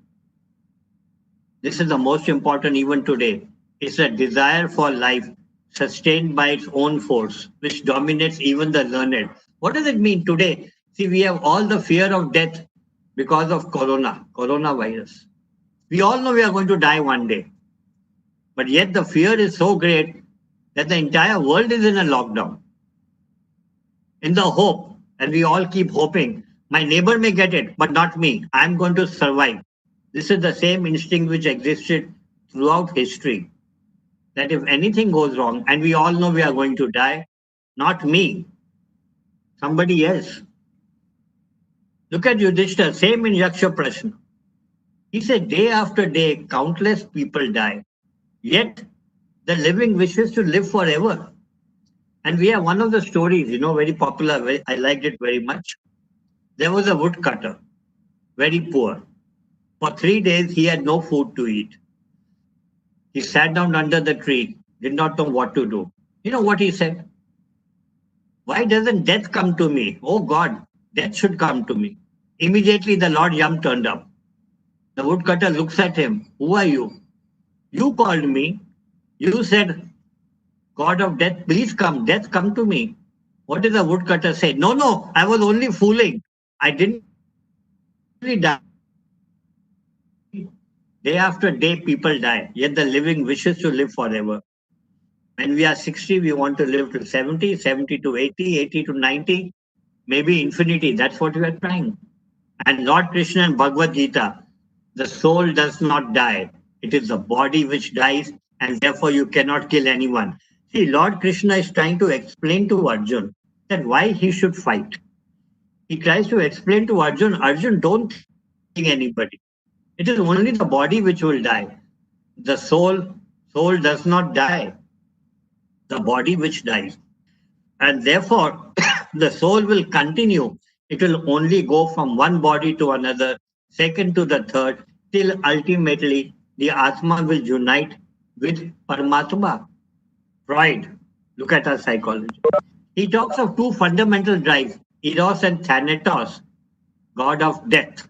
Speaker 3: This is the most important even today. It's a desire for life sustained by its own force, which dominates even the learned. What does it mean today? See, we have all the fear of death because of coronavirus. We all know we are going to die one day. But yet the fear is so great that the entire world is in a lockdown. In the hope, and we all keep hoping, my neighbor may get it, but not me. I'm going to survive. This is the same instinct which existed throughout history. That if anything goes wrong, and we all know we are going to die, not me, somebody else. Look at Yudhishthira, same in Yaksha Prashna. He said, day after day, countless people die. Yet, the living wishes to live forever. And we have one of the stories, very popular. I liked it very much. There was a woodcutter, very poor. For 3 days, he had no food to eat. He sat down under the tree, did not know what to do. You know what he said? Why doesn't death come to me? Oh God, death should come to me. Immediately, the Lord Yam turned up. The woodcutter looks at him. Who are you? You called me. You said, God of death, please come. Death, come to me. What did the woodcutter say? No, I was only fooling. I didn't really die. Day after day, people die. Yet the living wishes to live forever. When we are 60, we want to live to 70, 70 to 80, 80 to 90, maybe infinity. That's what we are trying. And Lord Krishna and Bhagavad Gita, the soul does not die. It is the body which dies, and therefore you cannot kill anyone. See, Lord Krishna is trying to explain to Arjun that why he should fight. He tries to explain to Arjun, don't kill anybody. It is only the body which will die. The soul does not die. The body which dies. And therefore, the soul will continue. It will only go from one body to another, second to the third, till ultimately the Atma will unite with Paramatma. Freud, look at our psychology. He talks of two fundamental drives, Eros and Thanatos, god of death.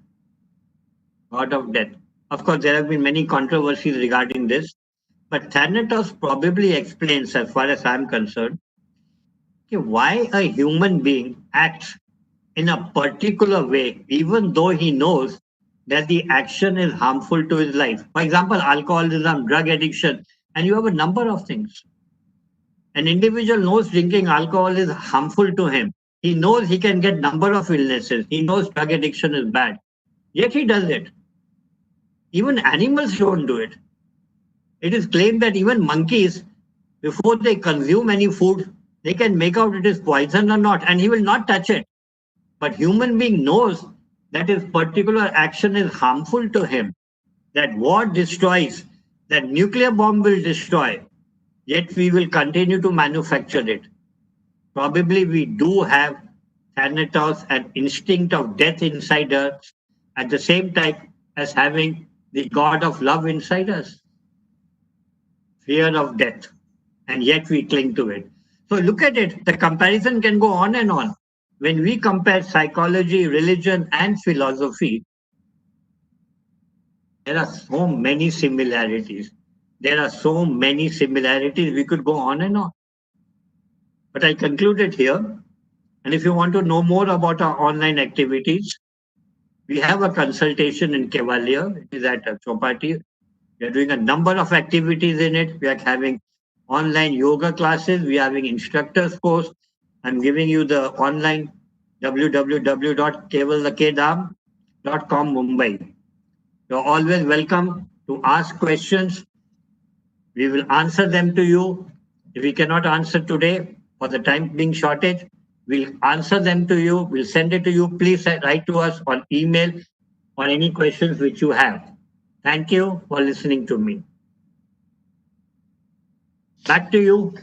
Speaker 3: God of death. Of course, there have been many controversies regarding this, but Thanatos probably explains, as far as I'm concerned, why a human being acts in a particular way, even though he knows that the action is harmful to his life. For example, alcoholism, drug addiction, and you have a number of things. An individual knows drinking alcohol is harmful to him. He knows he can get number of illnesses. He knows drug addiction is bad. Yet he does it. Even animals don't do it. It is claimed that even monkeys, before they consume any food, they can make out it is poison or not, and he will not touch it. But human being knows that his particular action is harmful to him, that war destroys, that nuclear bomb will destroy, yet we will continue to manufacture it. Probably we do have Thanatos, an instinct of death inside us, at the same time as having the god of love inside us. Fear of death, and yet we cling to it. So look at it, the comparison can go on and on. When we compare psychology, religion, and philosophy, there are so many similarities. There are so many similarities, we could go on and on. But I concluded here. And if you want to know more about our online activities, we have a consultation in Kaivalya. It is at Chopati. We are doing a number of activities in it. We are having online yoga classes. We are having instructors course. I'm giving you the online www.kaivalyadhama.com Mumbai. You're always welcome to ask questions. We will answer them to you. If we cannot answer today, for the time being shortage, we'll answer them to you. We'll send it to you. Please write to us on email or any questions which you have. Thank you for listening to me. Back to you.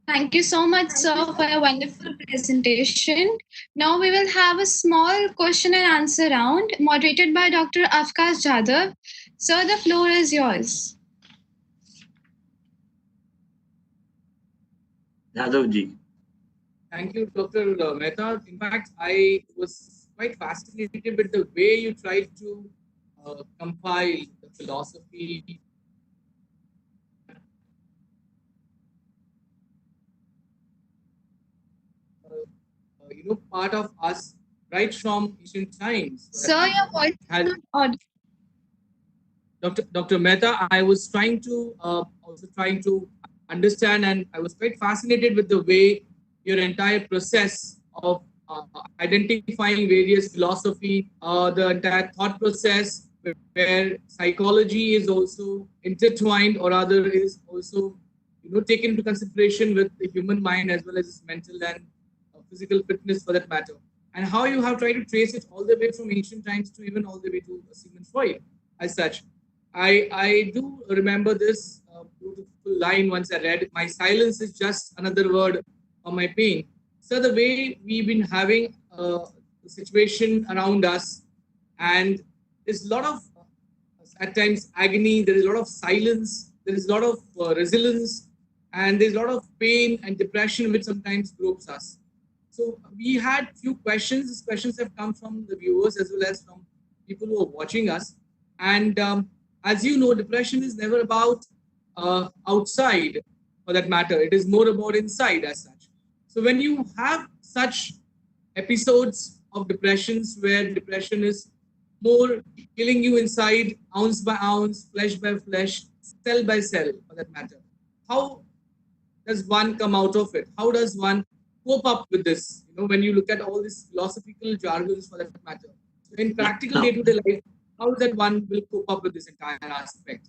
Speaker 1: Thank you so much, sir, for a wonderful presentation. Now we will have a small question and answer round moderated by Dr. Afkaz Jadhav. Sir, the floor is yours.
Speaker 3: Jadhavji.
Speaker 2: Thank you, Dr. Mehta. In fact, I was quite fascinated with the way you tried to compile the philosophy. Part of us right from ancient times.
Speaker 1: Sir, your voice is not audible.
Speaker 2: Dr. Mehta, I was trying to understand, and I was quite fascinated with the way your entire process of identifying various philosophy, the entire thought process, where psychology is also intertwined, or rather is also taken into consideration with the human mind as well as its mental and physical fitness for that matter, and how you have tried to trace it all the way from ancient times to even all the way to Sigmund Freud as such. I do remember this beautiful line once I read, "My silence is just another word for my pain." So the way we've been having the situation around us, and there's a lot of, at times, agony, there is a lot of silence, there is a lot of resilience, and there's a lot of pain and depression which sometimes gropes us. So we had few questions. These questions have come from the viewers as well as from people who are watching us. And as you know, depression is never about outside, for that matter. It is more about inside as such. So when you have such episodes of depressions where depression is more killing you inside, ounce by ounce, flesh by flesh, cell by cell, for that matter, how does one come out of it? How does one cope up with this? When you look at all these philosophical jargons, for that matter, so in practical day-to-day life, how is that one will cope up with this entire aspect?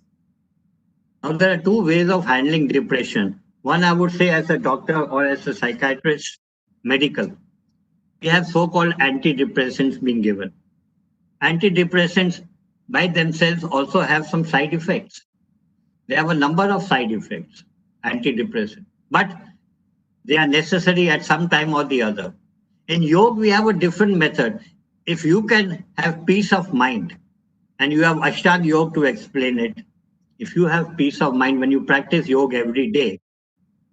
Speaker 3: Now, there are two ways of handling depression. One, I would say, as a doctor or as a psychiatrist, medical. We have so-called antidepressants being given. Antidepressants by themselves also have some side effects. They have a number of side effects, antidepressants, but they are necessary at some time or the other. In yoga, we have a different method. If you can have peace of mind, and you have Ashtanga Yoga to explain it, if you have peace of mind when you practice yoga every day,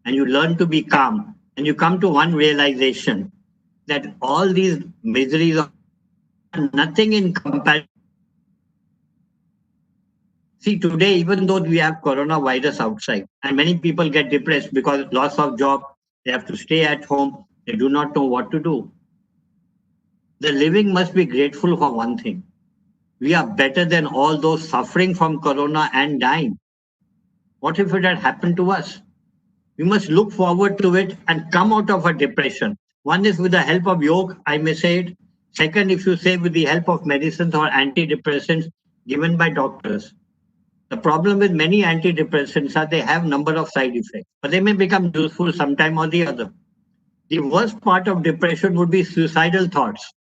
Speaker 3: and you learn to be calm, and you come to one realization that all these miseries are nothing in comparison. See, today, even though we have coronavirus outside, and many people get depressed because loss of job, they have to stay at home, they do not know what to do. The living must be grateful for one thing. We are better than all those suffering from corona and dying. What if it had happened to us? We must look forward to it and come out of a depression. One is with the help of yoga, I may say it. Second, if you say with the help of medicines or antidepressants given by doctors. The problem with many antidepressants are they have number of side effects, but they may become useful sometime or the other. The worst part of depression would be suicidal thoughts.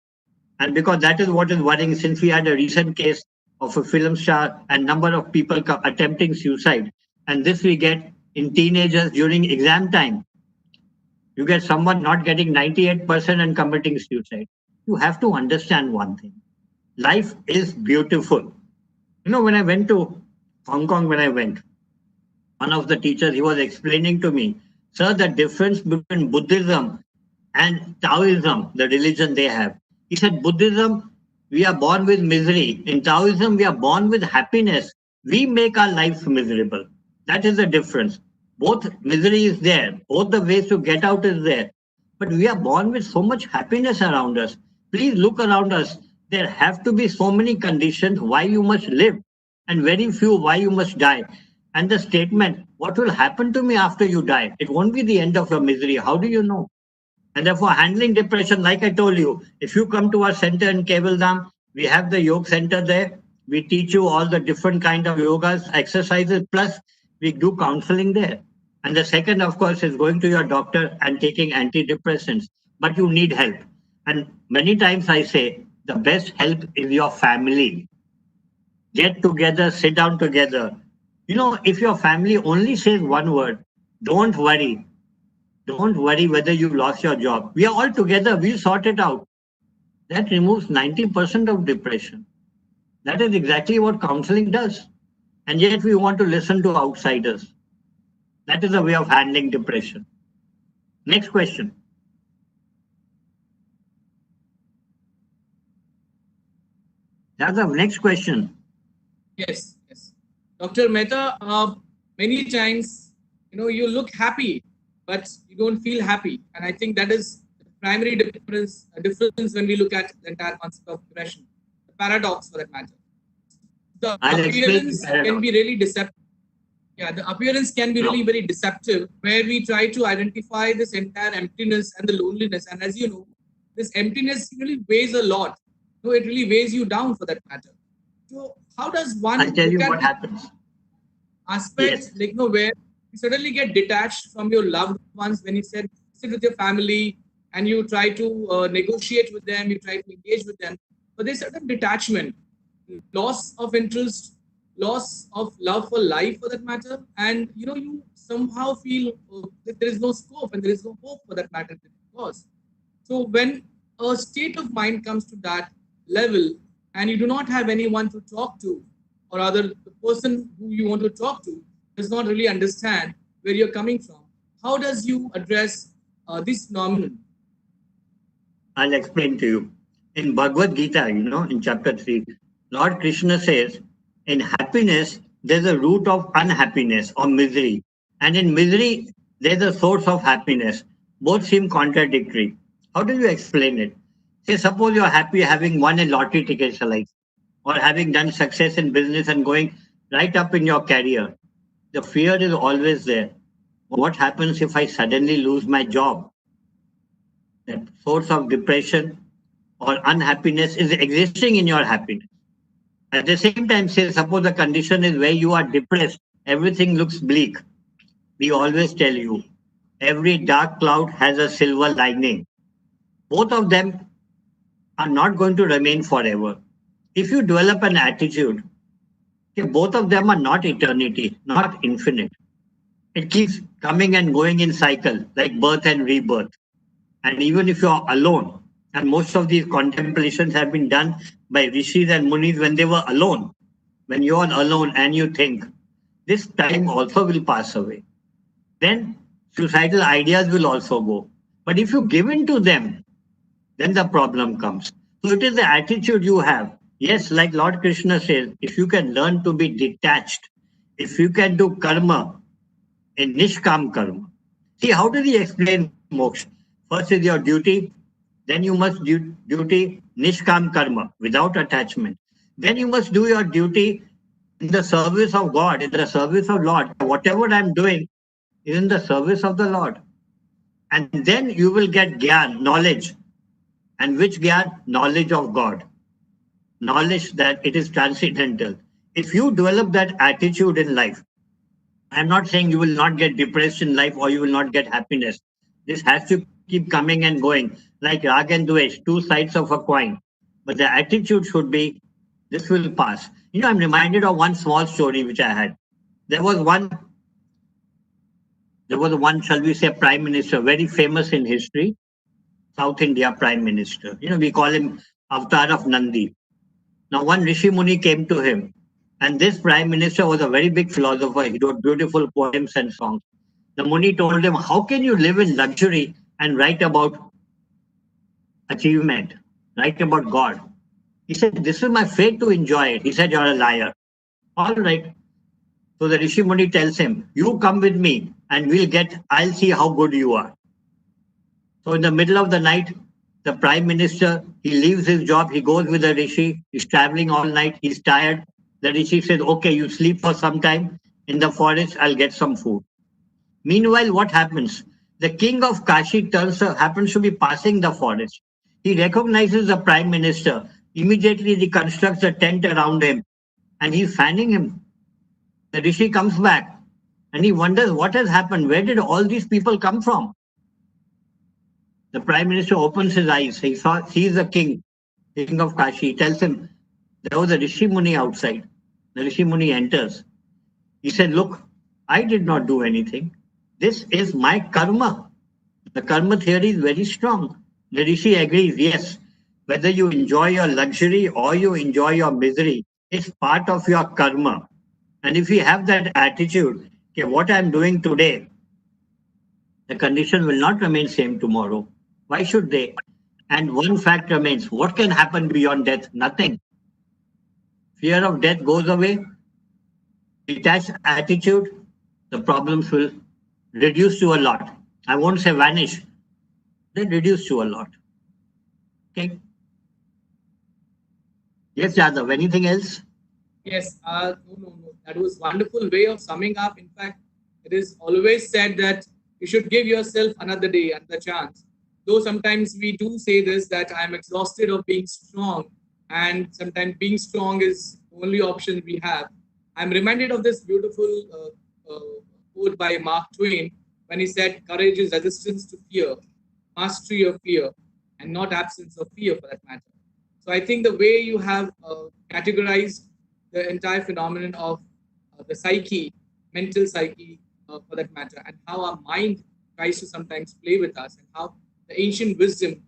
Speaker 3: And because that is what is worrying, since we had a recent case of a film star and number of people attempting suicide. And this we get in teenagers during exam time. You get someone not getting 98% and committing suicide. You have to understand one thing. Life is beautiful. When I went to Hong Kong, one of the teachers, he was explaining to me, sir, the difference between Buddhism and Taoism, the religion they have. He said, Buddhism, we are born with misery. In Taoism, we are born with happiness. We make our lives miserable. That is the difference. Both misery is there. Both the ways to get out is there. But we are born with so much happiness around us. Please look around us. There have to be so many conditions why you must live and very few why you must die. And the statement, what will happen to me after you die? It won't be the end of your misery. How do you know? And therefore, handling depression, like I told you, if you come to our center in Kaivalyadhama, we have the yoga center there. We teach you all the different kind of yogas, exercises, plus we do counseling there. And the second, of course, is going to your doctor and taking antidepressants. But you need help. And many times I say, the best help is your family. Get together, sit down together. If your family only says one word, don't worry. Don't worry whether you lost your job. We are all together. We'll sort it out. That removes 90% of depression. That is exactly what counseling does. And yet we want to listen to outsiders. That is a way of handling depression. Next question. That's the next question.
Speaker 2: Yes. Dr. Mehta, many times, you look happy, but you don't feel happy. And I think that is the primary difference when we look at the entire concept of depression. The paradox, for that matter. The appearance can be really deceptive. Yeah, the appearance can be really very deceptive, where we try to identify this entire emptiness and the loneliness. And as you know, this emptiness really weighs a lot. It really weighs you down, for that matter. So how does one
Speaker 3: I'll tell you what happens.
Speaker 2: Aspects where you suddenly get detached from your loved ones when you sit with your family and you try to negotiate with them, you try to engage with them, but there's certain detachment, loss of interest, loss of love for life, for that matter, and you somehow feel that there is no scope and there is no hope, for that matter. Because so when a state of mind comes to that level and you do not have anyone to talk to, or rather the person who you want to talk to does not really understand where you're coming from, how does you address this phenomenon?
Speaker 3: I'll explain to you. In Bhagavad Gita, in chapter 3, Lord Krishna says, in happiness, there's a root of unhappiness or misery. And in misery, there's a source of happiness. Both seem contradictory. How do you explain it? Say, suppose you're happy having won a lottery ticket, like, or having done success in business and going right up in your career. The fear is always there. What happens if I suddenly lose my job? That source of depression or unhappiness is existing in your happiness. At the same time, say, suppose the condition is where you are depressed, everything looks bleak. We always tell you, every dark cloud has a silver lining. Both of them are not going to remain forever. If you develop an attitude, both of them are not eternity, not infinite. It keeps coming and going in cycle, like birth and rebirth. And even if you are alone, and most of these contemplations have been done by rishis and munis when they were alone. When you are alone and you think, this time also will pass away. Then suicidal ideas will also go. But if you give in to them, then the problem comes. So it is the attitude you have. Yes, like Lord Krishna says, if you can learn to be detached, if you can do karma in nishkam karma. See, how does he explain moksha? First is your duty, then you must do duty nishkam karma without attachment. Then you must do your duty in the service of God, in the service of Lord. Whatever I'm doing is in the service of the Lord. And then you will get gyan, knowledge. And which gyan? Knowledge of God. Knowledge that it is transcendental. If you develop that attitude in life, I'm not saying you will not get depressed in life or you will not get happiness. This has to keep coming and going, like rag and dvesh, two sides of a coin. But the attitude should be, this will pass. I'm reminded of one small story which I had. There was one, shall we say, prime minister, very famous in history, South India prime minister. We call him Avatar of Nandi. Now, one Rishi Muni came to him, and this prime minister was a very big philosopher. He wrote beautiful poems and songs. The Muni told him, how can you live in luxury and write about achievement, write about God? He said, this is my fate to enjoy it. He said, you're a liar. All right. So the Rishi Muni tells him, you come with me and I'll see how good you are. So in the middle of the night, the prime minister, he leaves his job, he goes with the Rishi, he's traveling all night, he's tired. The Rishi says, okay, you sleep for some time in the forest, I'll get some food. Meanwhile, what happens? The king of Kashi happens to be passing the forest. He recognizes the prime minister. Immediately, he constructs a tent around him and he's fanning him. The Rishi comes back and he wonders what has happened. Where did all these people come from? The prime minister opens his eyes. He sees the king of Kashi. He tells him, there was a Rishi Muni outside. The Rishi Muni enters. He said, look, I did not do anything. This is my karma. The karma theory is very strong. The Rishi agrees, yes, whether you enjoy your luxury or you enjoy your misery, it's part of your karma. And if you have that attitude, okay, what I'm doing today, the condition will not remain same tomorrow. Why should they? And one fact remains, what can happen beyond death? Nothing. Fear of death goes away. Detached attitude, the problems will reduce to a lot. I won't say vanish, they reduce to a lot. Okay. Yes, Yadav, anything else?
Speaker 2: Yes, no. That was wonderful way of summing up. In fact, it is always said that you should give yourself another day, another chance. Though sometimes we do say this, that I'm exhausted of being strong, and sometimes being strong is the only option we have. I'm reminded of this beautiful quote by Mark Twain when he said, courage is resistance to fear, mastery of fear, and not absence of fear for that matter. So I think the way you have categorized the entire phenomenon of the psyche, mental psyche for that matter, and how our mind tries to sometimes play with us, and how the ancient wisdom,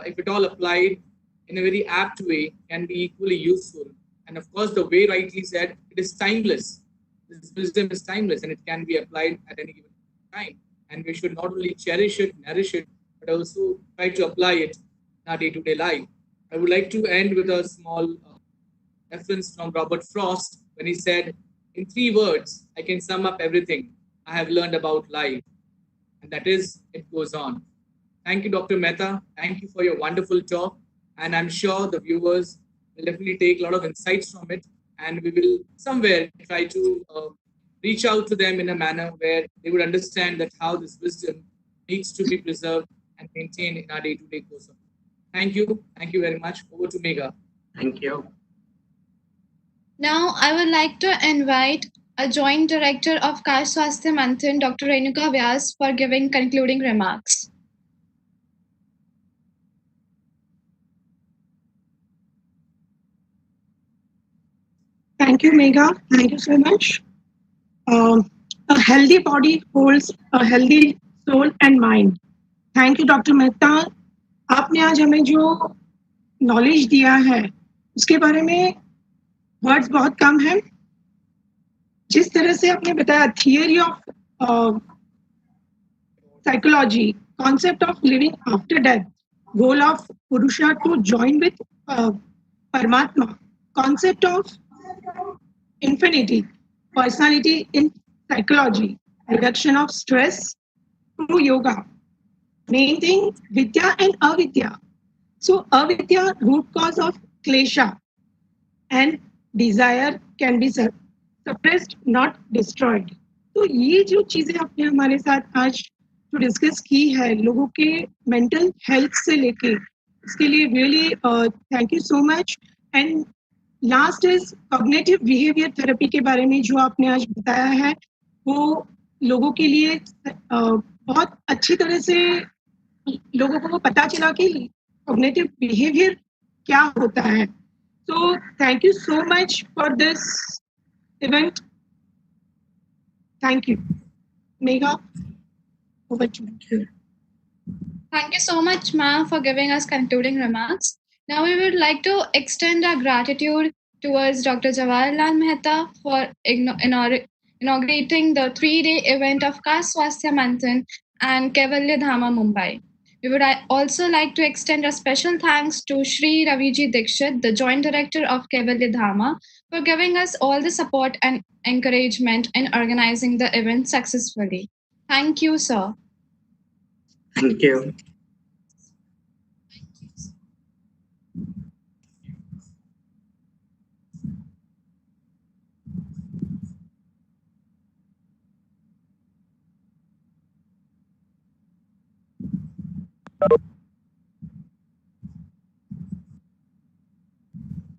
Speaker 2: if at all applied in a very apt way, can be equally useful. And of course, the way rightly said, it is timeless. This wisdom is timeless and it can be applied at any given time. And we should not only cherish it, nourish it, but also try to apply it in our day-to-day life. I would like to end with a small reference from Robert Frost when he said, in 3 words, I can sum up everything I have learned about life. And that is, it goes on. Thank you, Dr. Mehta. Thank you for your wonderful talk. And I'm sure the viewers will definitely take a lot of insights from it. And we will somewhere try to reach out to them in a manner where they would understand that how this wisdom needs to be preserved and maintained in our day-to-day course of life. Thank you. Thank you very much. Over to Megha.
Speaker 3: Thank you.
Speaker 1: Now, I would like to invite a joint director of Kaash Swashtya Manthan, Dr. Renuka Vyas, for giving concluding remarks.
Speaker 4: Thank you, Megha. Thank you so much. A healthy body holds a healthy soul and mind. Thank you, Dr. Mehta. आपने आज हमें जो knowledge दिया है उसके बारे में words बहुत कम हैं. जिस तरह से आपने बताया theory of psychology, concept of living after death, goal of Purusha to join with Paramatma, concept of infinity, personality in psychology, reduction of stress through yoga. Main thing, Vidya and Avidya. So, Avidya, root cause of klesha, and desire can be suppressed, not destroyed. तो ये जो चीजें आपने हमारे साथ आज जो discuss की है लोगों के मेंटल हेल्थ से लेके इसके लिए really thank you so much and last is cognitive behaviour therapy के बारे में जो आपने आज बताया है वो लोगों के लिए बहुत अच्छी तरह से लोगों को वो पता चला कि कॉग्निटिव बिहेवियर क्या होता है So thank you so much for this event. Thank you. Megha, over to you.
Speaker 1: Thank you so much, ma'am, for giving us concluding remarks. Now we would like to extend our gratitude towards Dr. Jawaharlal Mehta for inaugurating the 3-day event of Kaash Swashtya Manthan and Kaivalyadhama, Mumbai. We would also like to extend a special thanks to Shri Raviji Dikshit, the Joint Director of Kaivalyadhama, for giving us all the support and encouragement in organizing the event successfully. Thank you, sir.
Speaker 3: Thank you.